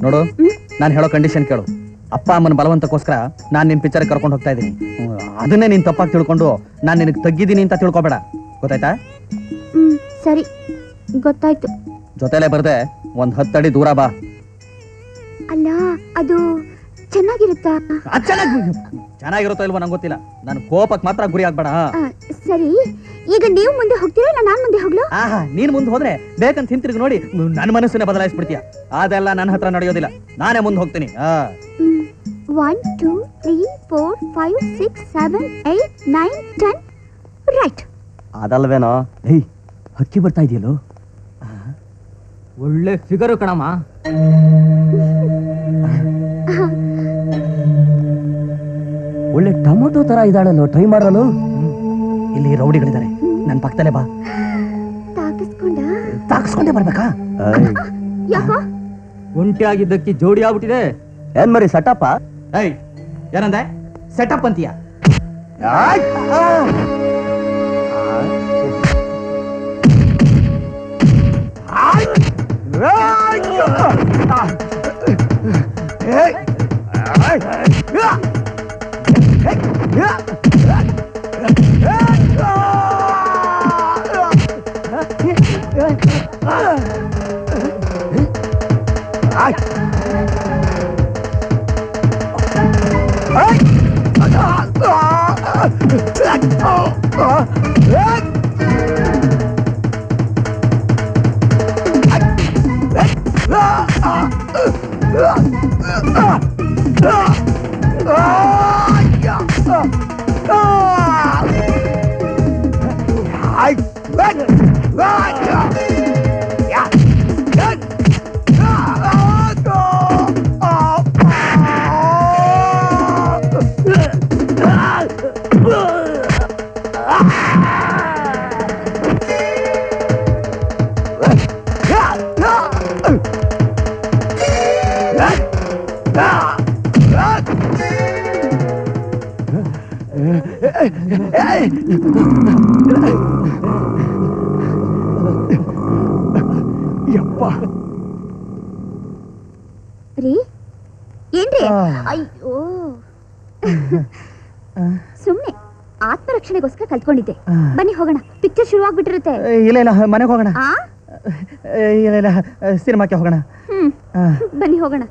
ನೋಡು, ನಾನು ಹೇಳೋ ಕಂಡೀಷನ್ ಕೇಳು. ಅಪ್ಪ ಅಮ್ಮನ ಬಲವಂತಕ್ಕೋಸ್ಕರ ನಾನು ನಿನ್ ಪಿಕ್ಚರ್ ಕರ್ಕೊಂಡು ಹೋಗ್ತಾ ಇದ್ದೀನಿ. ಅದನ್ನೇ ನೀನ್ ತಪ್ಪಾಗಿ ತಿಳ್ಕೊಂಡು ನಾನು ನಿನಗೆ ತಗ್ಗಿದ್ದೀನಿ ಅಂತ ತಿಳ್ಕೊಬೇಡ, ಗೊತ್ತಾಯ್ತಾ? ಸರಿ, ಗೊತ್ತಾಯ್ತು. ಜೊತೆಲೆ ಬರ್ದೆ 10 ಅಡಿ ದೂರ ಬಾ. ಅಲ್ಲ, ಅದು ಚೆನ್ನಾಗಿರುತ್ತಾ? ಚೆನ್ನಾಗಿರುತ್ತೋ ಇಲ್ವೋ ನಂಗೆ ಗೊತ್ತಿಲ್ಲ. ನಾನು ಕೋಪಕ್ಕೆ ಮಾತ್ರ ಗುರಿ ಆಗ್ಬೇಡ. ಸರಿ, ಈಗ ನೀವು ಮುಂದೆ ಹೋಗ್ತೀರಾ ಇಲ್ಲ ನಾನು ಮುಂದೆ ಹೋಗ್ಲೋ? ನೀನ್ ಮುಂದೆ ಹೋದ್ರೆ ಬೇಕಂತ ಹಿಂತಿರುಗಿ ನೋಡಿ ನನ್ನ ಮನಸ್ಸನ್ನ ಬದಲಾಯಿಸ್ಬಿಡ್ತೀಯ. ಅದೆಲ್ಲ ನನ್ನ ಹತ್ರ ನಡೆಯೋದಿಲ್ಲ. ನಾನೇ ಮುಂದೆ ಹೋಗ್ತೀನಿ. 1 2 3 4 5 6 7 8 9 10 ರೈಟ್. ಅದಲ್ವೇನೋ? ಹಕ್ಕಿ ಬರ್ತಾ ಇದೆಯಲ್ಲೋ, ಒಳ್ಳೆ ಫಿಗರು ಕಣಮ್ಮ. ಒಳ್ಳೆ ಟೊಮೊಟೊ ತರ ಇದ್ದಾಳಲ್ಲೋ, ಟ್ರೈ ಮಾಡಲು. ಇಲ್ಲಿ ರೌಡಿಗಳಿದ್ದಾರೆ, ನನ್ನ ಪಕ್ಕದಲ್ಲೇ ಬಾ. ತಾಕಿಸ್ಕೊಂಡೇ ಬರ್ಬೇಕಾ? ಒಂಟಿ ಆಗಿದ್ದಕ್ಕೆ ಜೋಡಿ ಆಗ್ಬಿಟ್ಟಿದೆ. ಏನ್ ಮರಿ ಸೆಟಪ್ಪ? ಏನಂದೆ? ಸೆಟಪ್ ಅಂತೀಯ? ರೀ, ಏನ್ರಿ? ಅಯ್ಯೋ, ಸುಮ್ನೆ ಆತ್ಮರಕ್ಷಣೆಗೋಸ್ಕರ ಕಲ್ತ್ಕೊಂಡಿದ್ದೆ. ಬನ್ನಿ ಹೋಗೋಣ, ಪಿಕ್ಚರ್ ಶುರು ಆಗ್ಬಿಟ್ಟಿರುತ್ತೆ. ಇಲ್ಲ ಇಲ್ಲ, ಮನೆಗೆ ಹೋಗೋಣ. ಇಲ್ಲ ಇಲ್ಲ, ಸಿನಿಮಾಕ್ಕೆ ಹೋಗೋಣ. ಬನ್ನಿ ಹೋಗೋಣ.